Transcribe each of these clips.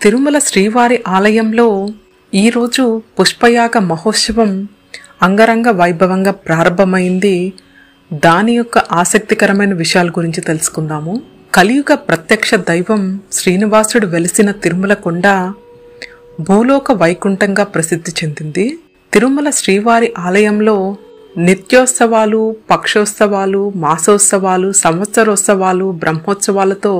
తిరుమల శ్రీవారి ఆలయంలో ఈరోజు పుష్పయాగ మహోత్సవం అంగరంగ వైభవంగా ప్రారంభమైంది. దాని యొక్క ఆసక్తికరమైన విషయాల గురించి తెలుసుకుందాము. కలియుగ ప్రత్యక్ష దైవం శ్రీనివాసుడు వెలిసిన తిరుమల కొండ భూలోక వైకుంఠంగా ప్రసిద్ధి చెందింది. తిరుమల శ్రీవారి ఆలయంలో నిత్యోత్సవాలు, పక్షోత్సవాలు, మాసోత్సవాలు, సంవత్సరోత్సవాలు, బ్రహ్మోత్సవాలతో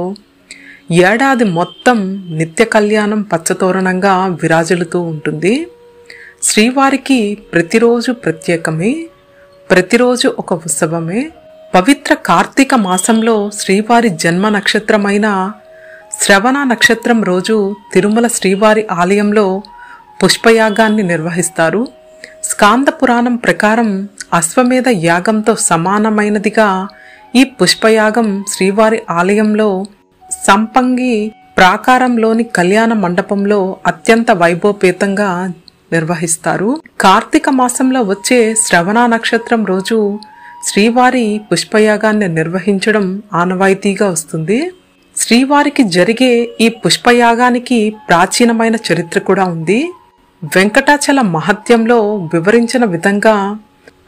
ఏడాది మొత్తం నిత్య కళ్యాణం పచ్చతోరణంగా విరాజిల్లుతూ ఉంటుంది. శ్రీవారికి ప్రతిరోజు ప్రత్యేకమే, ప్రతిరోజు ఒక ఉత్సవమే. పవిత్ర కార్తీక మాసంలో శ్రీవారి జన్మ నక్షత్రమైన శ్రవణ నక్షత్రం రోజు తిరుమల శ్రీవారి ఆలయంలో పుష్పయాగాన్ని నిర్వహిస్తారు. స్కాంద పురాణం ప్రకారం అశ్వమేధ యాగంతో సమానమైనదిగా ఈ పుష్పయాగం శ్రీవారి ఆలయంలో సంపంగి ప్రాకారంలోని కళ్యాణ మండపంలో అత్యంత వైభవపేతంగా నిర్వహిస్తారు. కార్తీక మాసంలో వచ్చే శ్రవణ నక్షత్రం రోజు శ్రీవారి పుష్పయాగాన్ని నిర్వహించడం ఆనవాయితీగా వస్తుంది. శ్రీవారికి జరిగే ఈ పుష్పయాగానికి ప్రాచీనమైన చరిత్ర కూడా ఉంది. వెంకటాచల మహత్యంలో వివరించిన విధంగా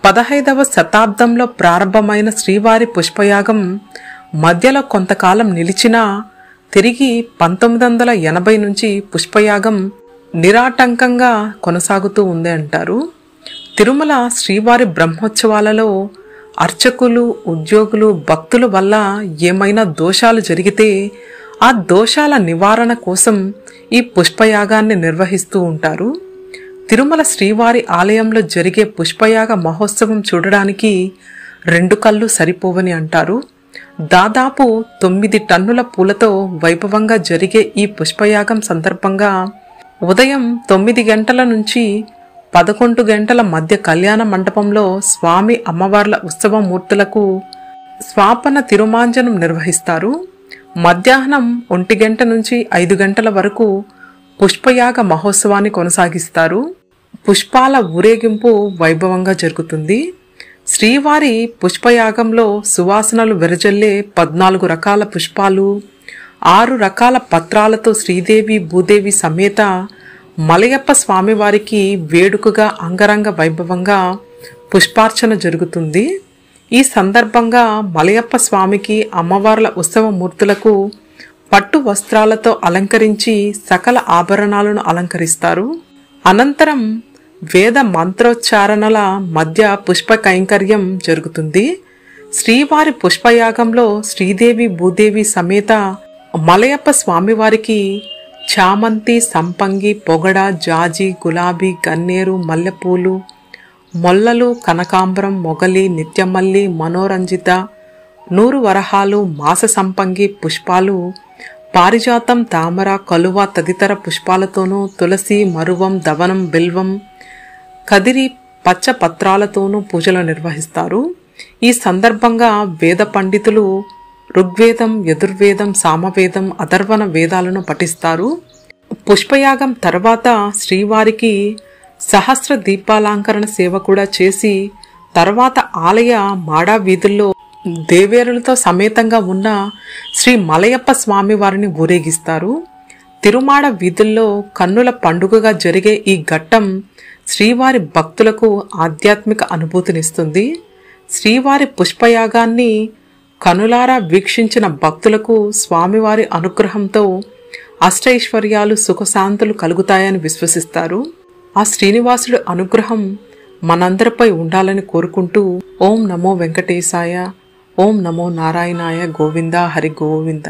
15వ శతాబ్దంలో ప్రారంభమైన శ్రీవారి పుష్పయాగం మధ్యలో కొంతకాలం నిలిచినా తిరిగి 1980 నుంచి పుష్పయాగం నిరాటంకంగా కొనసాగుతూ ఉంది అంటారు. తిరుమల శ్రీవారి బ్రహ్మోత్సవాలలో అర్చకులు, ఉద్యోగులు, భక్తుల వల్ల ఏమైనా దోషాలు జరిగితే ఆ దోషాల నివారణ కోసం ఈ పుష్పయాగాన్ని నిర్వహిస్తూ ఉంటారు. తిరుమల శ్రీవారి ఆలయంలో జరిగే పుష్పయాగ మహోత్సవం చూడడానికి 2 కళ్ళు సరిపోవని అంటారు. దాదాపు 9 టన్నుల పూలతో వైభవంగా జరిగే ఈ పుష్పయాగం సందర్భంగా ఉదయం 9 గంటల నుంచి 11 గంటల మధ్య కళ్యాణ మండపంలో స్వామి అమ్మవార్ల ఉత్సవ మూర్తులకు స్వాపన తిరుమాంజనం నిర్వహిస్తారు. మధ్యాహ్నం 1 గంట నుంచి 5 గంటల వరకు పుష్పయాగ మహోత్సవాన్ని కొనసాగిస్తారు. పుష్పాల ఊరేగింపు వైభవంగా జరుగుతుంది. శ్రీవారి పుష్పయాగంలో సువాసనలు వెరజల్లే 14 రకాల పుష్పాలు, 6 రకాల పత్రాలతో శ్రీదేవి భూదేవి సమేత మలయప్ప స్వామివారికి వేడుకగా అంగరంగ వైభవంగా పుష్పార్చన జరుగుతుంది. ఈ సందర్భంగా మలయప్ప స్వామికి అమ్మవార్ల ఉత్సవ మూర్తులకు పట్టు వస్త్రాలతో అలంకరించి సకల ఆభరణాలను అలంకరిస్తారు. అనంతరం వేద మంత్రోచ్చారణల మధ్య పుష్ప కైంకర్యం జరుగుతుంది. శ్రీవారి పుష్పయాగంలో శ్రీదేవి భూదేవి సమేత మలయప్ప స్వామివారికి చామంతి, సంపంగి, పొగడ, జాజి, గులాబీ, గన్నేరు, మల్లెపూలు, మొల్లలు, కనకాంబరం, మొగలి, నిత్యమల్లి, మనోరంజిత, 100 వరహాలు, మాస సంపంగి పుష్పాలు, పారిజాతం, తామర, కలువ తదితర పుష్పాలతోనూ తులసి, మరువం, దవనం, బిల్వం, కదిరి, పచ్చ పత్రాలతోనూ పూజలు నిర్వహిస్తారు. ఈ సందర్భంగా వేద పండితులు ఋగ్వేదం, యజుర్వేదం, సామవేదం, అథర్వణ వేదాలను పఠిస్తారు. పుష్పయాగం తర్వాత శ్రీవారికి సహస్ర దీపాలంకరణ సేవ కూడా చేసి తర్వాత ఆలయ మాడా వీధుల్లో దేవేరులతో సమేతంగా ఉన్న శ్రీ మలయప్ప స్వామి వారిని ఊరేగిస్తారు. తిరుమాడ వీధుల్లో కన్నుల పండుగగా జరిగే ఈ ఘట్టం శ్రీవారి భక్తులకు ఆధ్యాత్మిక అనుభూతినిస్తుంది. శ్రీవారి పుష్పయాగాన్ని కనులారా వీక్షించిన భక్తులకు స్వామివారి అనుగ్రహంతో అష్టైశ్వర్యాలు, సుఖశాంతులు కలుగుతాయని విశ్వసిస్తారు. ఆ శ్రీనివాసుడి అనుగ్రహం మనందరిపై ఉండాలని కోరుకుంటూ ఓం నమో వెంకటేశాయ, ఓం నమో నారాయణాయ, గోవింద హరి గోవింద.